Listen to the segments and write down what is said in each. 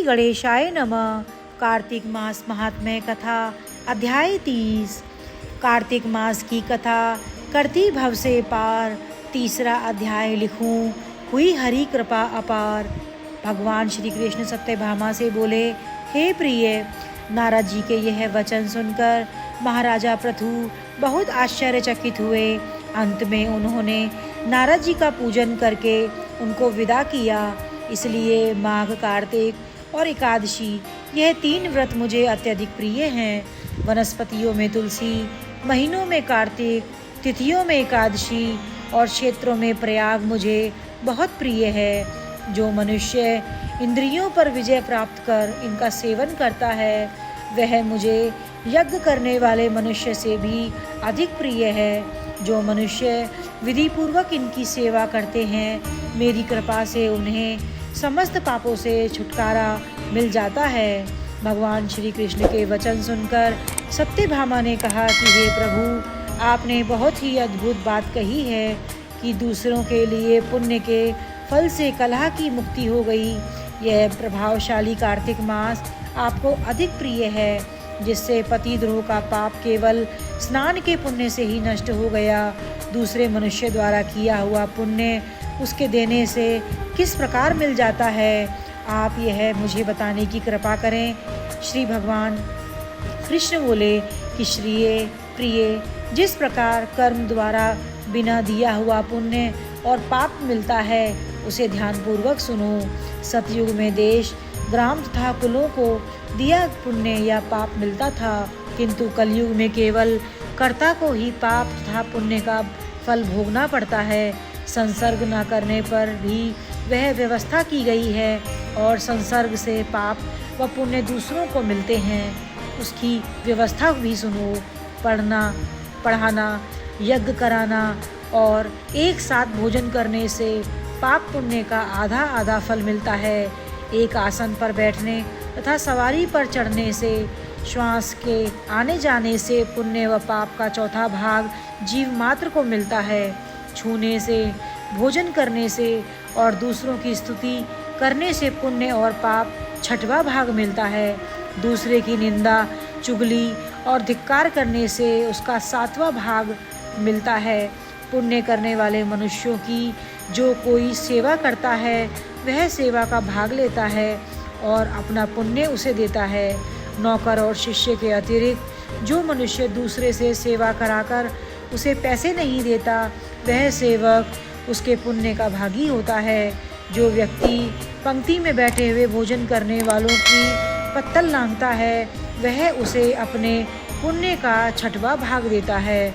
श्री गणेशाय नमः। कार्तिक मास महात्म्य कथा अध्याय 30। कार्तिक मास की कथा करती भव से पार। तीसरा अध्याय लिखूं हुई हरि कृपा अपार। भगवान श्री कृष्ण सत्यभामा से बोले, हे प्रिय, नारद जी के यह वचन सुनकर महाराजा पृथु बहुत आश्चर्यचकित हुए। अंत में उन्होंने नारद जी का पूजन करके उनको विदा किया। इसलिए माघ, कार्तिक और एकादशी यह 3 व्रत मुझे अत्यधिक प्रिय हैं। वनस्पतियों में तुलसी, महीनों में कार्तिक, तिथियों में एकादशी और क्षेत्रों में प्रयाग मुझे बहुत प्रिय है। जो मनुष्य इंद्रियों पर विजय प्राप्त कर इनका सेवन करता है वह मुझे यज्ञ करने वाले मनुष्य से भी अधिक प्रिय है। जो मनुष्य विधि पूर्वक इनकी सेवा करते हैं, मेरी कृपा से उन्हें समस्त पापों से छुटकारा मिल जाता है। भगवान श्री कृष्ण के वचन सुनकर सत्यभामा ने कहा कि हे प्रभु, आपने बहुत ही अद्भुत बात कही है कि दूसरों के लिए पुण्य के फल से कलह की मुक्ति हो गई। यह प्रभावशाली कार्तिक मास आपको अधिक प्रिय है, जिससे पतिद्रोह का पाप केवल स्नान के पुण्य से ही नष्ट हो गया। दूसरे मनुष्य द्वारा किया हुआ पुण्य उसके देने से किस प्रकार मिल जाता है, आप यह मुझे बताने की कृपा करें। श्री भगवान कृष्ण बोले कि श्रीये प्रिय, जिस प्रकार कर्म द्वारा बिना दिया हुआ पुण्य और पाप मिलता है उसे ध्यानपूर्वक सुनो। सतयुग में देश, ग्राम तथा कुलों को दिया पुण्य या पाप मिलता था, किंतु कलयुग में केवल कर्ता को ही पाप तथा पुण्य का फल भोगना पड़ता है। संसर्ग न करने पर भी वह व्यवस्था की गई है और संसर्ग से पाप व पुण्य दूसरों को मिलते हैं, उसकी व्यवस्था भी सुनो। पढ़ना, पढ़ाना, यज्ञ कराना और एक साथ भोजन करने से पाप पुण्य का आधा आधा फल मिलता है। एक आसन पर बैठने तथा सवारी पर चढ़ने से, श्वास के आने जाने से पुण्य व पाप का चौथा भाग जीव मात्र को मिलता है। छूने से, भोजन करने से और दूसरों की स्तुति करने से पुण्य और पाप छठवां भाग मिलता है। दूसरे की निंदा, चुगली और धिक्कार करने से उसका 7वां भाग मिलता है। पुण्य करने वाले मनुष्यों की जो कोई सेवा करता है वह सेवा का भाग लेता है और अपना पुण्य उसे देता है। नौकर और शिष्य के अतिरिक्त जो मनुष्य दूसरे से सेवा कराकर उसे पैसे नहीं देता वह सेवक उसके पुण्य का भागी होता है। जो व्यक्ति पंक्ति में बैठे हुए भोजन करने वालों की पत्तल लांघता है वह उसे अपने पुण्य का 6वां भाग देता है।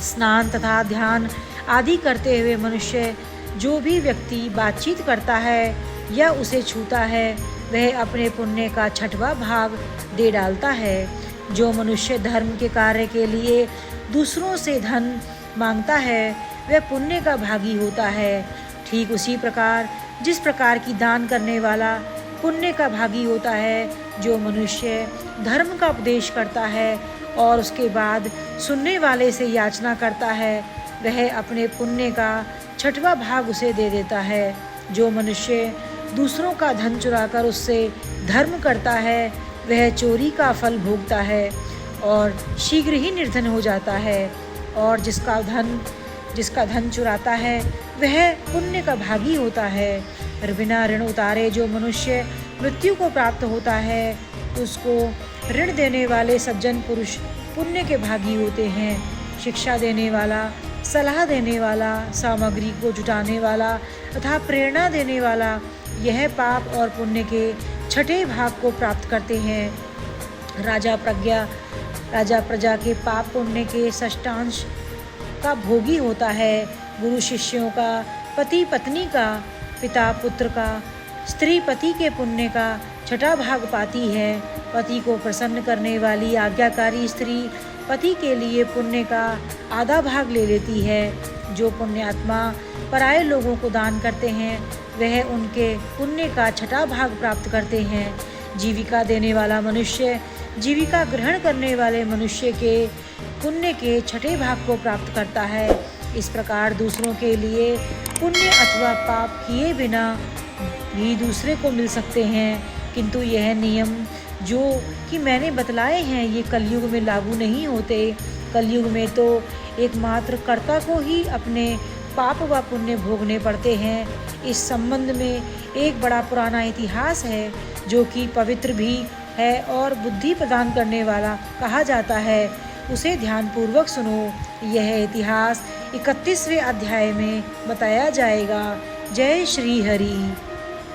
स्नान तथा ध्यान आदि करते हुए मनुष्य जो भी व्यक्ति बातचीत करता है या उसे छूता है वह अपने पुण्य का 6वां भाग दे डालता है। जो मनुष्य धर्म के कार्य के लिए दूसरों से धन मांगता है वह पुण्य का भागी होता है। ठीक उसी प्रकार जिस प्रकार की दान करने वाला पुण्य का भागी होता है, जो मनुष्य धर्म का उपदेश करता है और उसके बाद सुनने वाले से याचना करता है वह अपने पुण्य का 6वां भाग उसे दे देता है। जो मनुष्य दूसरों का धन चुराकर उससे धर्म करता है वह चोरी का फल भोगता है और शीघ्र ही निर्धन हो जाता है। और जिसका धन चुराता है वह पुण्य का भागी होता है। बिना ऋण उतारे जो मनुष्य मृत्यु को प्राप्त होता है उसको ऋण देने वाले सज्जन पुरुष पुण्य के भागी होते हैं। शिक्षा देने वाला, सलाह देने वाला, सामग्री को जुटाने वाला तथा प्रेरणा देने वाला यह पाप और पुण्य के 6ठे भाग को प्राप्त करते हैं। राजा प्रजा के पाप पुण्य के षष्ठांश का भोगी होता है। गुरु शिष्यों का, पति पत्नी का, पिता पुत्र का, स्त्री पति के पुण्य का 6ठा भाग पाती है। पति को प्रसन्न करने वाली आज्ञाकारी स्त्री पति के लिए पुण्य का आधा भाग ले लेती है। जो पुण्यात्मा पराये लोगों को दान करते हैं वह उनके पुण्य का 6ठा भाग प्राप्त करते हैं। जीविका देने वाला मनुष्य जीविका ग्रहण करने वाले मनुष्य के पुण्य के 6ठे भाग को प्राप्त करता है। इस प्रकार दूसरों के लिए पुण्य अथवा पाप किए बिना भी दूसरे को मिल सकते हैं, किंतु यह नियम जो कि मैंने बतलाए हैं ये कलयुग में लागू नहीं होते। कलयुग में तो एकमात्र कर्ता को ही अपने पाप व पुण्य भोगने पड़ते हैं। इस संबंध में एक बड़ा पुराना इतिहास है जो कि पवित्र भी है और बुद्धि प्रदान करने वाला कहा जाता है। उसे ध्यानपूर्वक सुनो। यह इतिहास 31वें अध्याय में बताया जाएगा। जय श्री हरि।